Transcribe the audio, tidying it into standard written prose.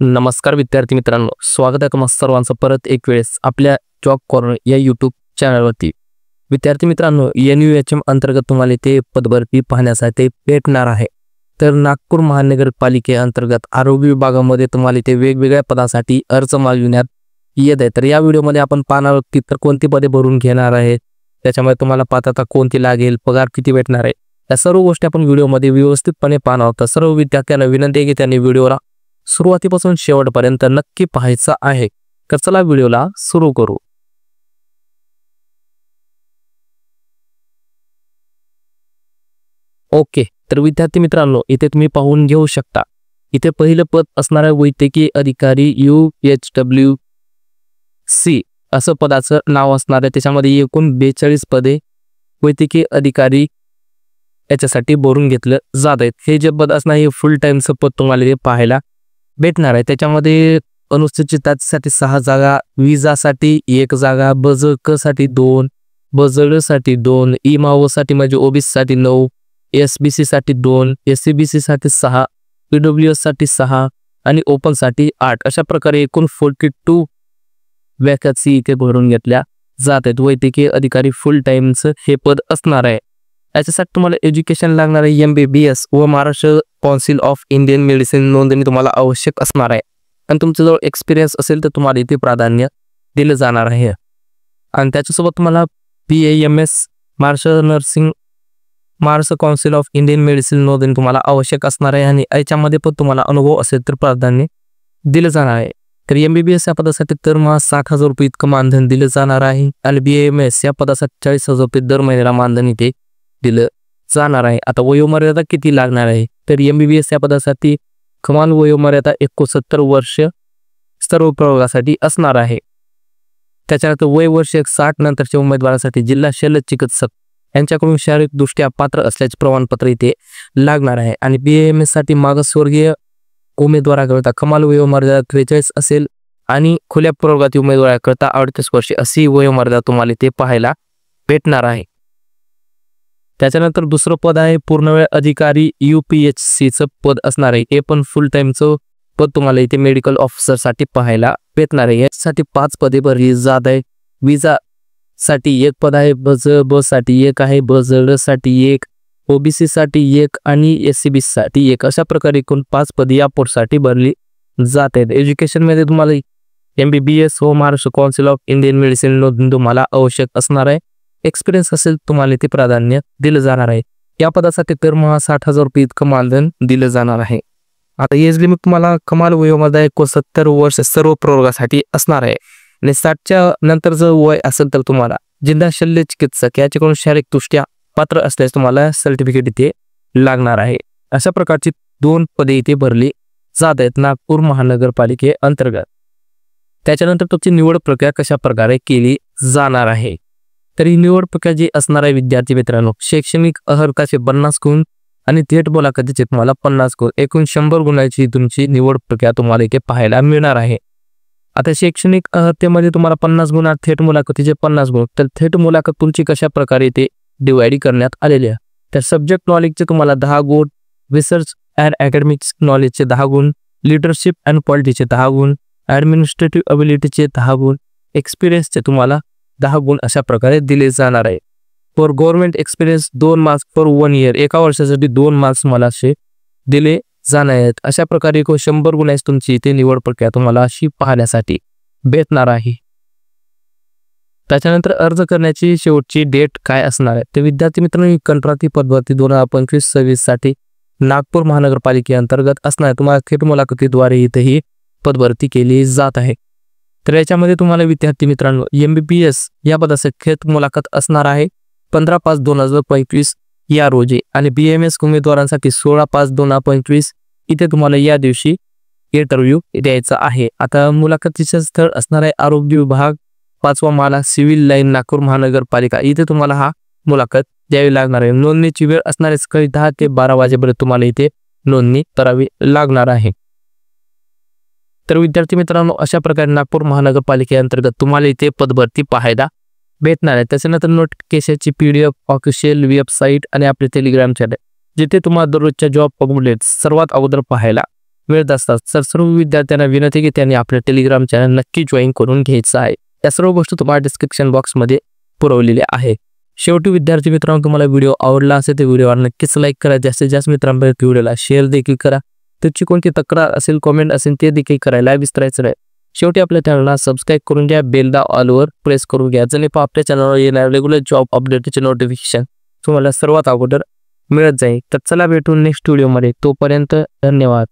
नमस्कार विद्यार्थी मित्रांनो, स्वागत आहे तुम्हा सर्वांचं परत एक वेळेस आपल्या जॉब कॉर्नर या यूट्यूब चॅनलवरती। विद्यार्थी मित्रांनो, NUHM अंतर्गत तुम्हाला ते पदभरती पाहण्यासाठी भेटणार आहे। तर नागपूर महानगरपालिकेअंतर्गत आरोग्य विभागामध्ये तुम्हाला ते वेगवेगळ्या पदासाठी अर्ज मागविण्यात येत आहे। तर या व्हिडिओमध्ये आपण पाहणार आहोत की तर कोणती पदे भरून घेणार आहे, त्याच्यामध्ये तुम्हाला पात्रता कोणती लागेल, पगार किती भेटणार आहे, या सर्व गोष्टी आपण व्हिडिओमध्ये व्यवस्थितपणे पाहणार आहोत। सर्व विद्यार्थ्यांना विनंती आहे की त्यांनी व्हिडिओला सुरुवातीपासून शेवटपर्यंत नक्की पाहायचा आहे। तर चला व्हिडिओला सुरू करू। ओके, तर विद्यार्थी मित्रांनो, इथे तुम्ही पाहून घेऊ शकता, इथे पहिलं पद असणार आहे वैद्यकीय अधिकारी UHWC असं पदाचं नाव असणार आहे। त्याच्यामध्ये एकूण 42 पदे वैद्यकीय अधिकारी याच्यासाठी भरून घेतलं जात आहेत। हे जे पद असणार हे फुल टाइमचं पद तुम्हाला हे पाहायला भेटणार आहे। त्याच्यामध्ये अनुसूचित जातीसाठी 6 जागा, विजासाठी 1 जागा, बजक साठी 2, बजड साठी 2, इमाओ साठी म्हणजे ओबीसी साठी 9, SBC साठी 2, SCBC साठी 6, PWS साठी 6 आणि ओपन साठी 8 अशा प्रकारे एकूण 42 वॅकन्सी इथे भरून घेतल्या जात आहेत। वैद्यकीय अधिकारी फुल टाइमचं हे पद असणार आहे। याच्यासाठी तुम्हाला एज्युकेशन लागणार आहे MBBS व Maharashtra council of Indian medicine नोंदणी तुम्हाला आवश्यक असणार आहे। आणि तुमच्याजवळ एक्सपिरियन्स असेल तर तुम्हाला इथे प्राधान्य दिलं जाणार आहे। आणि त्याच्यासोबत तुम्हाला PAMS Maharashtra council of Indian medicine नोंदणी तुम्हाला आवश्यक असणार आहे। आणि याच्यामध्ये पण तुम्हाला अनुभव असेल तर प्राधान्य दिलं जाणार आहे। तर MBBS या पदासाठी दरमहा 60,000 रुपये इतकं मानधन दिलं जाणार आहे। आणि BAMS या पदासाठी 40,000 रुपये दर महिन्याला मानधन इथे दिलं जाणार आहे। आता वयोमर्यादा किती लागणार आहे, तर MBBS या पदासाठी कमाल वयोमर्यादा 69 वर्ष सर्व प्रवर्गासाठी असणार आहे। त्याच्यानंतर वय वर्ष 60 नंतरच्या उमेदवारासाठी जिल्हा शल्य चिकित्सक यांच्याकडून शारीरिकदृष्ट्या पात्र असल्याचे प्रमाणपत्र इथे लागणार आहे। आणि BAMS साठी मागासवर्गीय उमेदवाराकरिता कमाल वयोमर्यादा 43 असेल आणि खुल्या प्रवर्गातील उमेदवाराकरिता 38 वर्षे अशी वयोमर्यादा तुम्हाला इथे पाहायला भेटणार आहे। त्याच्यानंतर दुसरं पद आहे पूर्णवेळ अधिकारी UPHCचं पद असणार आहे। हे पण फुल टाइमचं पद तुम्हाला इथे मेडिकल ऑफिसर साठी पाहायला भेटणार आहे। यासाठी 5 पदे भरली जात आहे। विजा साठी 1 पद आहे, ब साठी 1 आहे, बजड साठी 1, OBC साठी 1 आणि SCBC साठी 1 अशा प्रकारे एकूण 5 पदे या पोस्टसाठी भरली जात आहेत। एज्युकेशन मध्ये तुम्हाला MBBS व Maharashtra council of Indian medicine नोंदणी तुम्हाला आवश्यक असणार आहे। एक्सपिरियन्स असेल तुम्हाला ते प्राधान्य दिलं जाणार आहे। या पदासाठी दरमहा 60,000 रुपये इतकं मानधन दिलं जाणार आहे। आता एज लिमिट तुम्हाला कमाल वयोमर्यादा 69 वर्ष सर्व प्रवर्गासाठी असणार आहे। आणि 60च्या नंतर जर वय असेल तर तुम्हाला जिल्हा शल्य चिकित्सक याच्याकडून शारीरिकदृष्ट्या पात्र असल्यास तुम्हाला सर्टिफिकेट इथे लागणार आहे। अशा प्रकारची 2 पदे इथे भरली जात आहेत नागपूर महानगरपालिके अंतर्गत। त्याच्यानंतर तुमची निवड प्रक्रिया कशा प्रकारे केली जाणार आहे, तर ही निवड प्रक्रिया जी असणार आहे विद्यार्थी मित्रांनो, शैक्षणिक अर्हताचे 50 गुण आणि थेट मुलाखतीचे तुम्हाला 50 गुण, एकूण 100 गुणांची तुमची निवड प्रक्रिया तुम्हाला इथे पाहायला मिळणार आहे। आता शैक्षणिक अर्हतेमध्ये तुम्हाला 50 गुण आणि थेट मुलाखतीचे 50 गुण, तर थेट मुलाखत तुमची कशा प्रकारे इथे डिवाइड करण्यात आलेली आहे, तर सब्जेक्ट नॉलेजचे तुम्हाला 10 गुण, रिसर्च अँड अकॅडमिक्स नॉलेजचे 10 गुण, लिडरशिप अँड पॉलिटिचे 10 गुण, ॲडमिनिस्ट्रेटिव्ह अबिलिटीचे 10 गुण, एक्सपिरियन्सचे तुम्हाला 10 गुण अशा प्रकारे दिले जाणार आहे। For government experience 2 marks for 1 year, एका वर्षासाठी 2 मार्क्स मला असे दिले जाणार आहेत। अशा प्रकारे 100 गुणांची तुमची इथे निवड प्रक्रिया तुम्हाला अशी पाहण्यासाठी भेटणार आहे। त्याच्यानंतर अर्ज करण्याची शेवटची डेट काय असणार आहे, तर विद्यार्थी मित्रांनो, कंत्राटी पदभरती 2025-26 साठी नागपूर महानगरपालिकेअंतर्गत असणार आहे। तुम्हाला थेट मुलाखतीद्वारे इथे ही पदभरती केली जात आहे। तर याच्यामध्ये तुम्हाला विद्यार्थी मित्रांनो MBBS या पदासाठी थेट मुलाखत असणार आहे 15/5/2025 या रोजी आणि BAMS उमेदवारांसाठी 16/5/2025 इथे तुम्हाला या दिवशी इंटरव्ह्यू द्यायचा आहे। आता मुलाखतीचे स्थळ असणार आहे आरोग्य विभाग 5वा माला सिव्हिल लाईन नागपूर महानगरपालिका, इथे तुम्हाला हा मुलाखत द्यावी लागणार आहे। नोंदणीची वेळ असणार आहे सकाळी 10 ते 12 वाजेपर्यंत तुम्हाला इथे नोंदणी करावी लागणार आहे। तर विद्यार्थी मित्रांनो, अशा प्रकारे नागपूर महानगरपालिकेअंतर्गत तुम्हाला इथे पदभरती पाहायला भेटणार आहे। त्याच्यानंतर नोटिफिकेशनची PDF, ऑफिशियल वेबसाईट आणि आपले टेलिग्राम चॅनल, जिथे तुम्हाला दररोजच्या जॉब अपडेट्स सर्वात अगोदर पाहायला मिळत असतात. तर सर्व विद्यार्थ्यांना विनंती की त्यांनी आपलं टेलिग्राम चॅनल नक्की जॉईन करून घ्यायचं आहे. या सर्व गोष्टी तुम्हाला डिस्क्रिप्शन बॉक्समध्ये पुरवलेल्या आहे. शेवटी विद्यार्थी मित्रांनो, तुम्हाला व्हिडिओ आवडला असेल तर व्हिडिओवर नक्कीच लाईक करा. जास्तीत जास्त मित्रांपर्यंत व्हिडिओला शेअर देखील करा. त्याची कोणती तक्रार असेल, कमेंट असेल ते देखील करायला विसरायचं नाही. शेवटी आपल्या चॅनलला सबस्क्राईब करून घ्या. बेलला ऑलवर प्रेस करून घ्या. जेणेकरून आपल्या चॅनलवर येणारे रेग्युलर जॉब अपडेटचे नोटिफिकेशन तुम्हाला सर्वात अगोदर मिळत जाईल. तर चला भेटून नेक्स्ट व्हिडिओमध्ये. तोपर्यंत धन्यवाद.